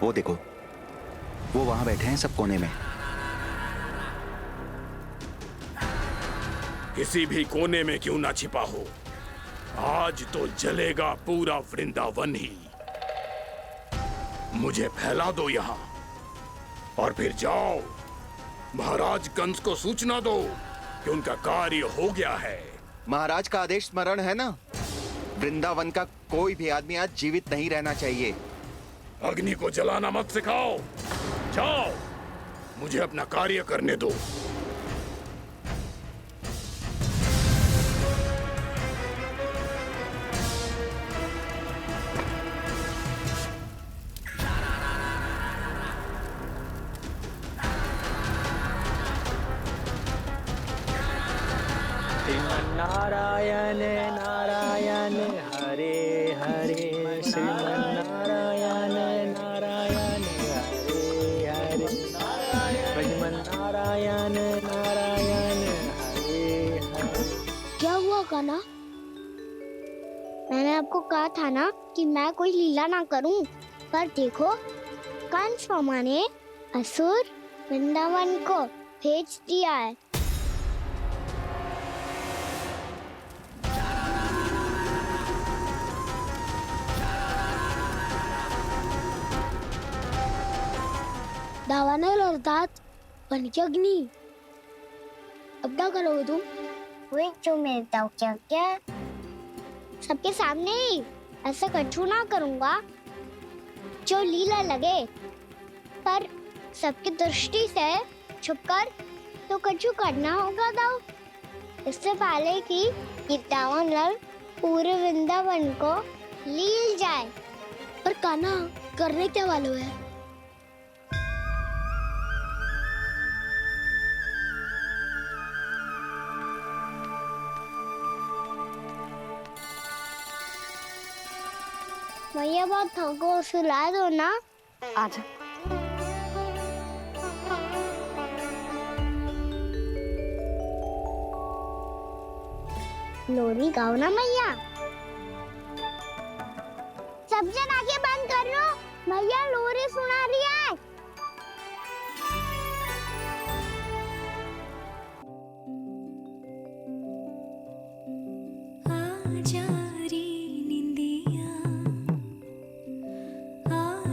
वो देखो, वो वहां बैठे हैं सब कोने में। किसी भी कोने में क्यों ना छिपा हो, आज तो जलेगा पूरा वृंदावन ही। मुझे फैला दो यहाँ और फिर जाओ महाराज कंस को सूचना दो कि उनका कार्य हो गया है। महाराज का आदेश स्मरण है ना, वृंदावन का कोई भी आदमी आज जीवित नहीं रहना चाहिए। अग्नि को जलाना मत सिखाओ, जाओ मुझे अपना कार्य करने दो। नारायण नारायण हरे हरे, श्रीमन्नारायण नारायण हरे हरे, श्रीमन्नारायण नारायण हरे हरे। क्या हुआ कान्हा? मैंने आपको कहा था ना कि मैं कोई लीला ना करूं, पर देखो कंस मामा ने असुर वृंदावन को भेज दिया है। दावानल और दांत बन के अग्नि। अब क्या करोगे तुम? वही जो मेरे दाव क्या क्या सबके सामने ही ऐसा कछु ना करूंगा जो लीला लगे, पर सबकी दृष्टि से छुपकर तो कछु करना होगा दाव। इससे पहले कि दावानल पूरे वृंदावन को लील जाए। पर कान्हा करने क्या वालों है? भैया बहुत थको, सुला दो ना। आजा। लोरी गाओ ना मैया। सब जन आंखें बंद कर लो, मैया लोरी सुना रही है।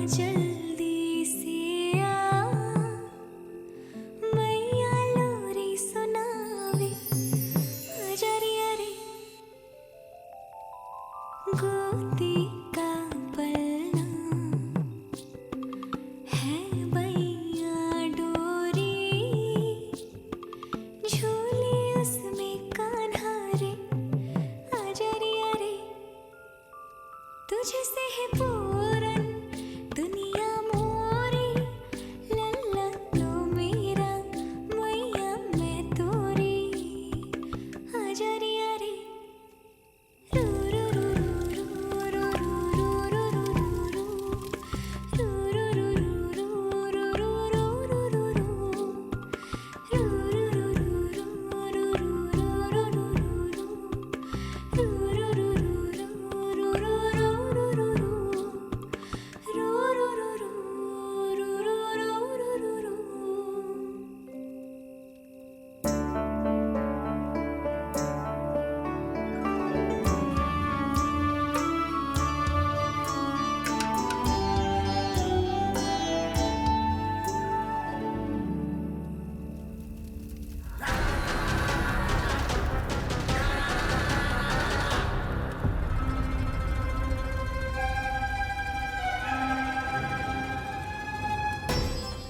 जल्दी से आ मैया लोरी सुनावे, अजरिया रे गोदी का पलना है बैया डोरी, झूले उसमें कान्हा रे, अजरिया रे तुझे से है पूरन दुनिया मोरी, लल्ला लो मेरा मैया मैं तोरी, अजरिया रे रू रू रू रू रू रू रू रू रू रू रू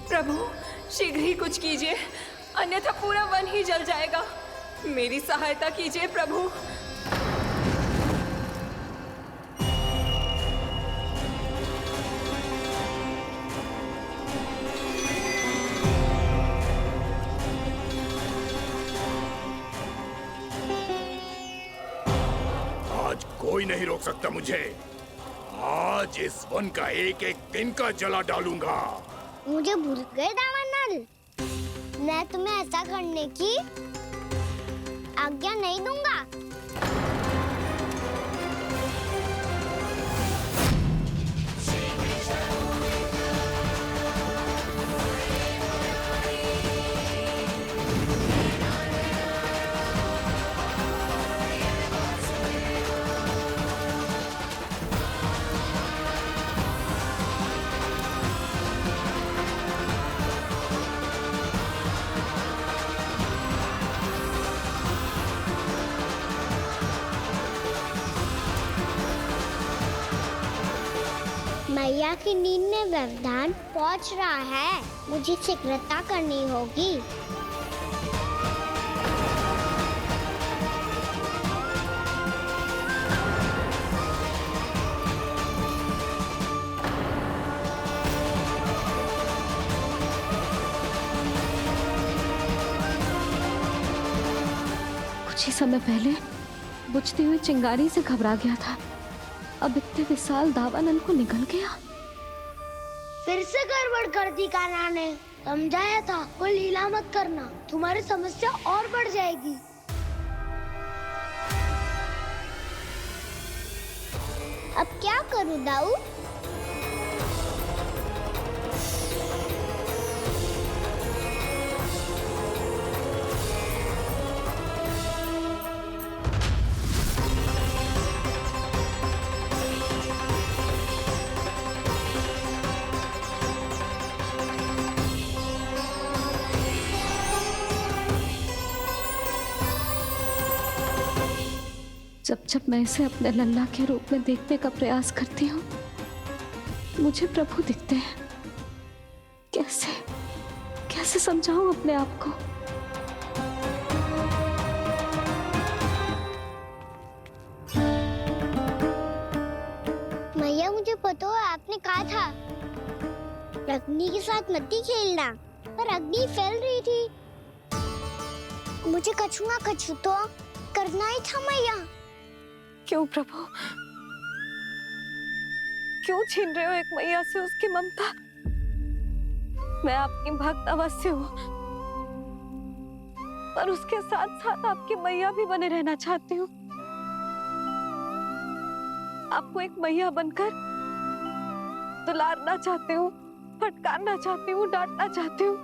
प्रभु शीघ्र ही कुछ कीजिए, अन्यथा पूरा वन ही जल जाएगा। मेरी सहायता कीजिए प्रभु। आज कोई नहीं रोक सकता मुझे। आज इस वन का एक एक दिन का जला डालूंगा। मुझे भूल गए दावानल, मैं तुम्हें ऐसा करने की आज्ञा नहीं दूंगा। मैया की नींद में व्यवधान पहुंच रहा है, मुझे शीघ्रता करनी होगी। कुछ ही समय पहले बुझती हुई चिंगारी से घबरा गया था, अब इतने विशाल दावानल को निगल गया। फिर से गड़बड़ कर दी कान्हा ने। समझाया था कोई लीला मत करना, तुम्हारी समस्या और बढ़ जाएगी। अब क्या करूं दाऊ? जब जब मैं इसे अपने लल्ला के रूप में देखने का प्रयास करती हूँ, मुझे प्रभु दिखते हैं। कैसे कैसे समझाऊं अपने आप को? मैया मुझे पता है आपने कहा था अग्नि के साथ मत ही खेलना, पर अग्नि फैल रही थी। मुझे कछु ना कछु तो करना ही था मैया। क्यों प्रभु, क्यों छीन रहे हो एक मैया से उसकी ममता? मैं आपकी भक्त अवश्य हूँ, पर उसके साथ साथ आपकी मैया भी बने रहना चाहती हूँ। आपको एक मैया बनकर दुलारना चाहती हूँ, फटकारना चाहती हूँ, डांटना चाहती हूँ।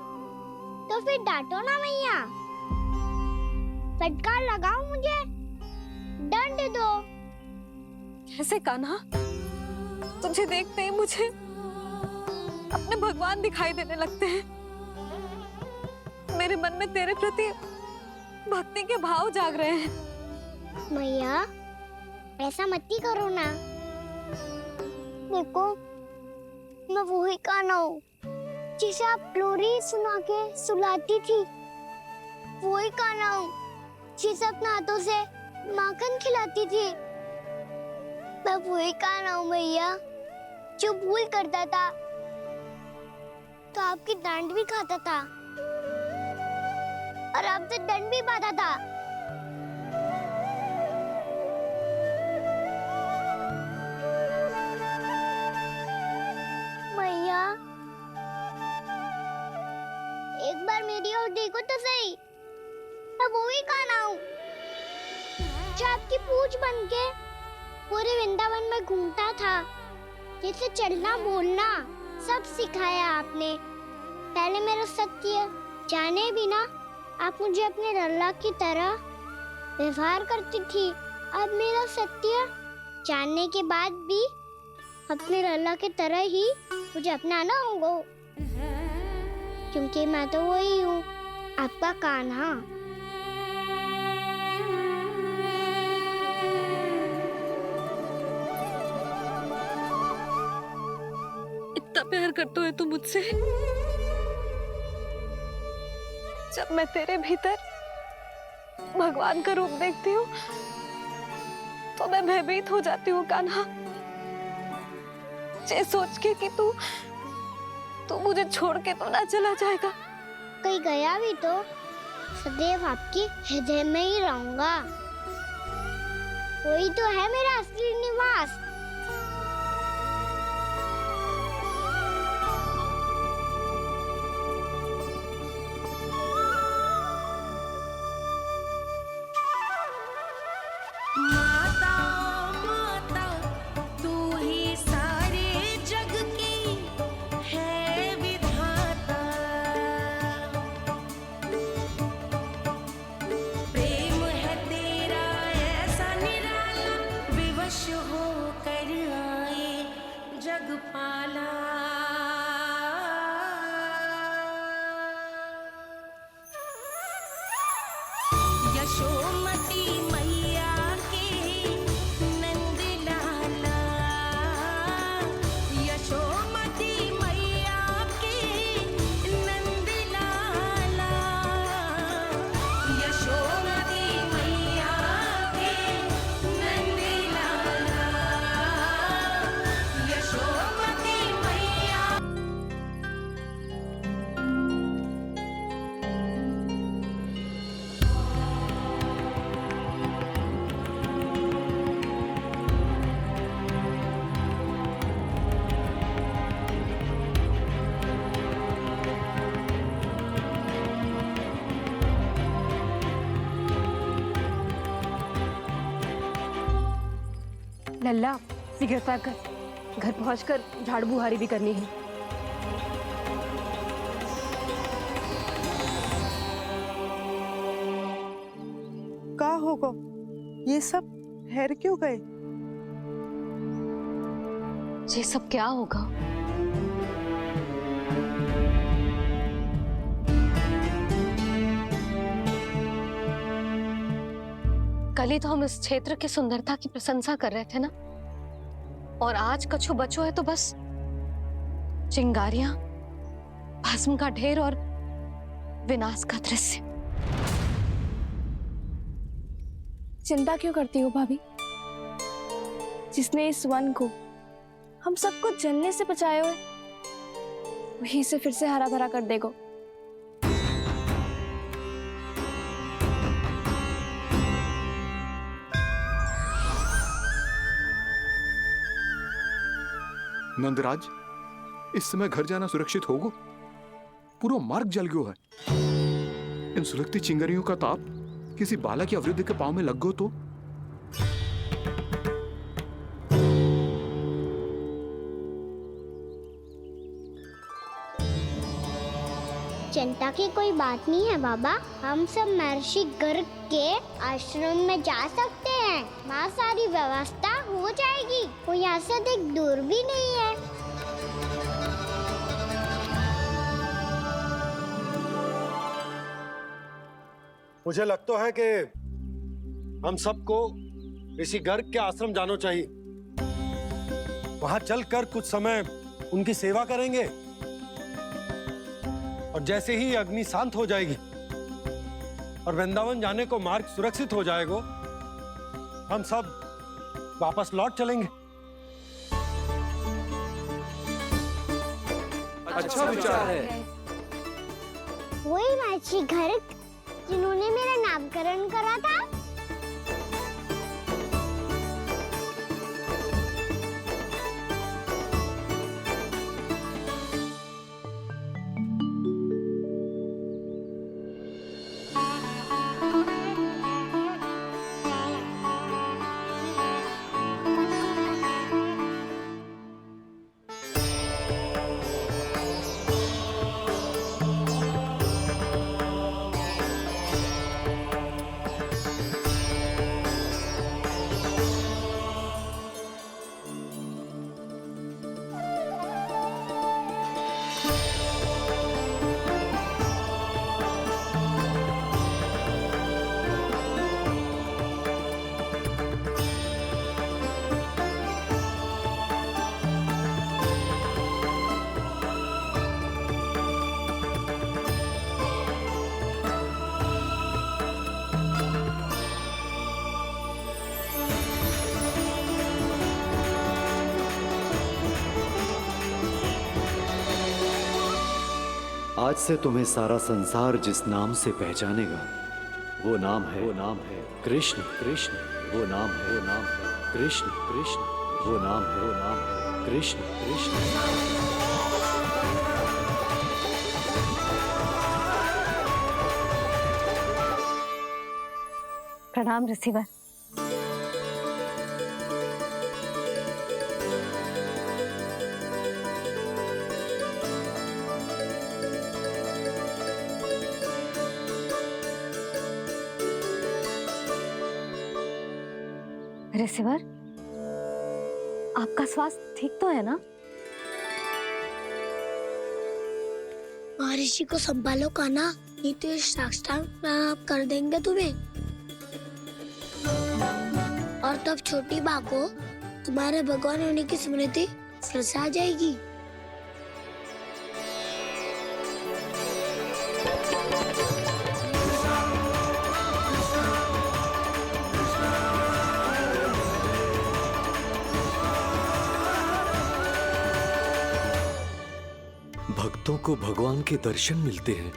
तो फिर डांटो ना मैया, फटकार लगाओ, मुझे दंड दो। कैसे कान्हा? तुझे देखते ही मुझे अपने भगवान दिखाई देने लगते हैं। मेरे मन में तेरे प्रति भक्ति के भाव जाग रहे हैं। मैया ऐसा मत ही करो ना। देखो मैं वही कान्हा हूँ जिसे आप लोरी सुना के सुलाती थी। वही कान्हा हूँ जिसे अपने हाथों से माखन खिलाती थी। मैं वही कान्हा हूँ मैया जो भूल करता था तो आपकी डांट भी खाता था और आपसे दंड भी पाता था। मैया एक बार मेरी ओर देखो तो सही, मैं वही कान्हा हूँ जो आपकी पूंछ बन के पूरे वृंदावन में घूमता था। जैसे चलना बोलना सब सिखाया आपने। पहले मेरा सत्य जाने बिना आप मुझे अपने लल्ला की तरह व्यवहार करती थी। अब मेरा सत्य जानने के बाद भी अपने लल्ला की तरह ही मुझे अपनाना होगा, क्योंकि मैं तो वही हूँ, आपका कान्हा। इतना प्यार करते हो तुम मुझसे? जब मैं तेरे भीतर भगवान का रूप देखती हूँ तो मैं भयभीत हो जाती हूँ कान्हा। ये सोच के कि तू मुझे छोड़ के तो ना चला जाएगा। कहीं गया भी तो सदैव आपके हृदय में ही रहूंगा। वही तो है मेरा असली निवास। हो लल्ला शीघ्र कर, घर पहुंचकर झाड़ू बुहारी भी करनी है। का होगा ये सब ठहर क्यों गए? ये सब क्या होगा? कल ही तो हम इस क्षेत्र की सुंदरता की प्रशंसा कर रहे थे ना, और आज कछु बचो है तो बस चिंगारियां, भस्म का ढेर और विनाश का दृश्य। चिंता क्यों करती हो भाभी? जिसने इस वन को हम सबको जलने से बचाए हुए, वही इसे फिर से हरा भरा कर देगा। नंदराज, इस समय घर जाना सुरक्षित होगा? पूरा मार्ग जल गयो है। इन सुलगती चिंगारियों का ताप किसी बालक या वृद्ध के पांव में लग गयो तो? चिंता की कोई बात नहीं है बाबा, हम सब महर्षि गर्ग के आश्रम में जा सकते हैं। वहाँ सारी व्यवस्था हो जाएगी, वो यहाँ से अधिक दूर भी नहीं है। मुझे लगता है कि हम सबको ऋषि गर्ग के आश्रम जाना चाहिए। वहां चलकर कुछ समय उनकी सेवा करेंगे, और जैसे ही अग्नि शांत हो जाएगी और वृंदावन जाने को मार्ग सुरक्षित हो जाएगा, हम सब वापस लौट चलेंगे। अच्छा विचार है। वही महर्षि गर्ग जिन्होंने मेरा नामकरण करा था। आज से तुम्हें सारा संसार जिस नाम से पहचानेगा, वो नाम है कृष्ण। कृष्ण वो नाम है कृष्ण। कृष्ण वो नाम है कृष्ण। कृष्ण। प्रणाम ऋषिवर। ऋषिवर, आपका स्वास्थ्य ठीक तो है ना? महर्षि को संभालो कान्हा, नहीं तो ये साष्टांग प्रणाम कर देंगे तुम्हें। और तब छोटी बा को तुम्हारे भगवान होने की स्मृति फिर से आ जाएगी। भक्तों को भगवान के दर्शन मिलते हैं।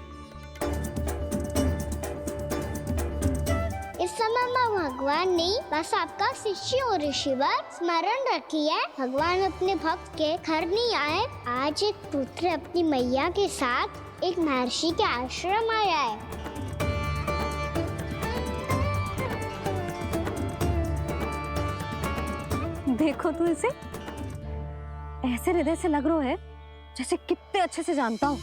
इस समय मैं भगवान नहीं, बस आपका शिष्य हूँ ऋषिवर। स्मरण रखिए, भगवान अपने भक्त के घर नहीं आए। आज एक पुत्र अपनी मैया के साथ एक महर्षि के आश्रम आया है। देखो तू इसे, ऐसे हृदय से लग रहा है जैसे कितने अच्छे से जानता हूँ।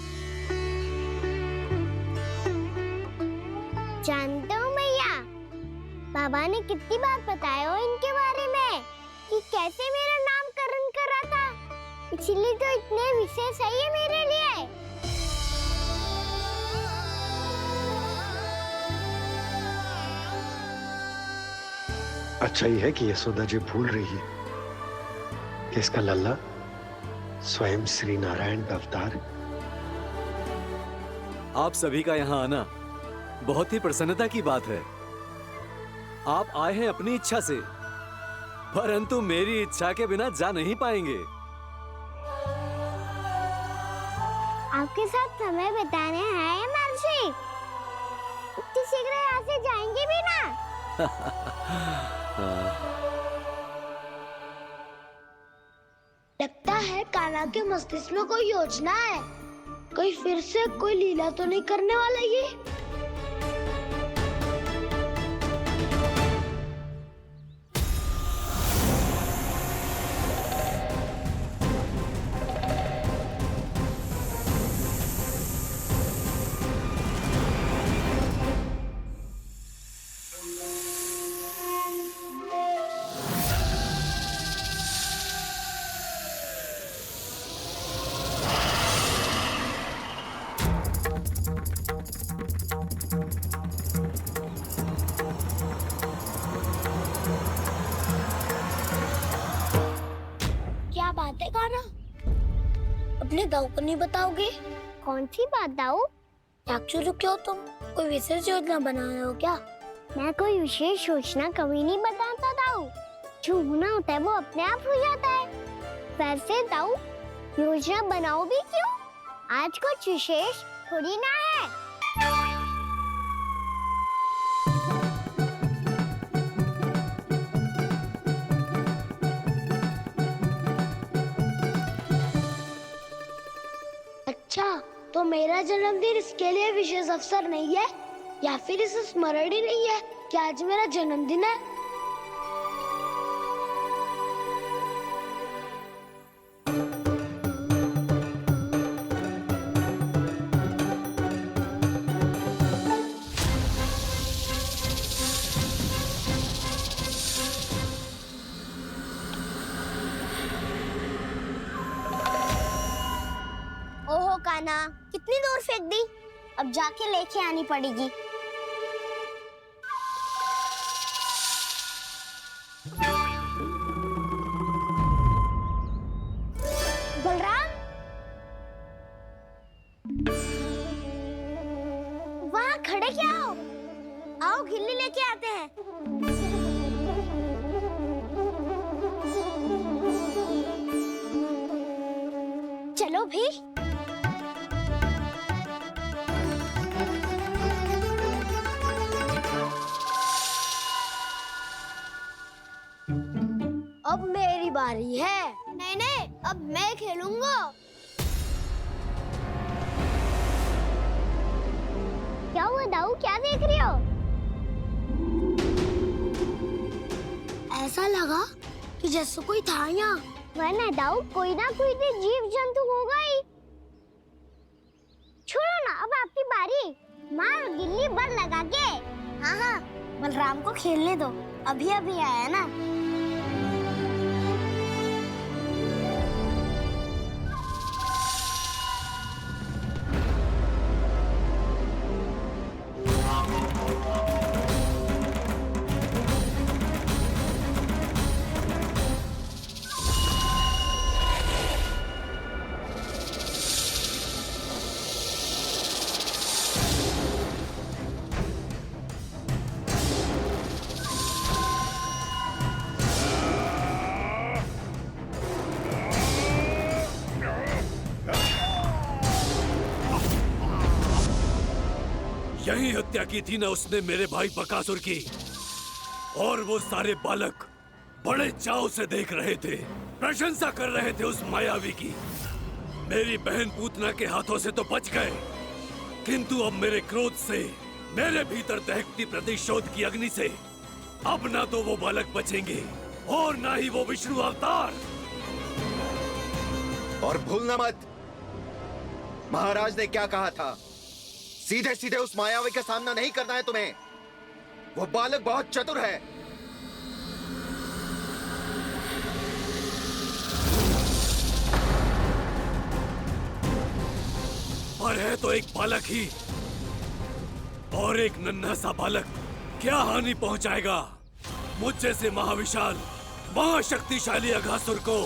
जानते हो भैया, बाबा ने कितनी बार बताया हो इनके बारे में कि कैसे मेरा नामकरण करा था, इसीलिए तो इतने विशेष है ये मेरे लिए। अच्छा ही है कि यशोदा जी भूल रही है कि इसका लल्ला स्वयं श्री नारायण का अवतार। आप सभी का यहाँ आना बहुत ही प्रसन्नता की बात है। आप आए हैं अपनी इच्छा से, परंतु मेरी इच्छा के बिना जा नहीं पाएंगे। आपके साथ समय बिताने हैं महर्षि, इतनी शीघ्र यहाँ से जाएंगे भी ना। लगता है कान्हा के मस्तिष्क में कोई योजना है, कोई फिर से कोई लीला तो नहीं करने वाला ये। क्या बात है कान्हा, अपने दाऊ को नहीं बताओगे? कौन सी बात दाऊ? याक्षु क्यों, तुम कोई विशेष योजना बना रहे हो क्या? मैं कोई विशेष योजना कभी नहीं बताता दाऊ, जो होना होता है वो अपने आप हो जाता है। वैसे दाऊ योजना बनाओ भी क्यों? आज कुछ विशेष थोड़ी ना है। अच्छा, तो मेरा जन्मदिन इसके लिए विशेष अवसर नहीं है, या फिर इसे स्मरण ही नहीं है कि आज मेरा जन्मदिन है? ओहो कान्हा, कितनी दूर फेंक दी, अब जाके लेके आनी पड़ेगी। बलराम, वहाँ खड़े क्या हो? आओ खिल्ली लेके आते हैं। चलो भी। अब मेरी बारी है। नहीं नहीं, अब मैं खेलूंगा। क्या हुआ दाऊ, क्या देख रही हो? ऐसा लगा कि जैसे कोई था यहाँ। वरना दाऊ कोई ना कोई तो जीव जंतु होगा ही। छोड़ो ना, अब आपकी बारी। मार गिल्ली बल लगा के। हाँ हाँ, बलराम को खेलने दो, अभी अभी आया ना। यही हत्या की थी ना उसने मेरे भाई बकासुर की, और वो सारे बालक बड़े चाव से देख रहे थे, प्रशंसा कर रहे थे उस मायावी की। मेरी बहन पूतना के हाथों से तो बच गए, किंतु अब मेरे क्रोध से, मेरे भीतर दहकती प्रतिशोध की अग्नि से अब ना तो वो बालक बचेंगे और ना ही वो विष्णु अवतार। और भूलना मत, महाराज ने क्या कहा था, सीधे सीधे उस मायावी का सामना नहीं करना है तुम्हें। वो बालक बहुत चतुर है। पर है तो एक बालक ही, और एक नन्हा सा बालक क्या हानि पहुंचाएगा मुझ जैसे महाविशाल महाशक्तिशाली अघासुर को।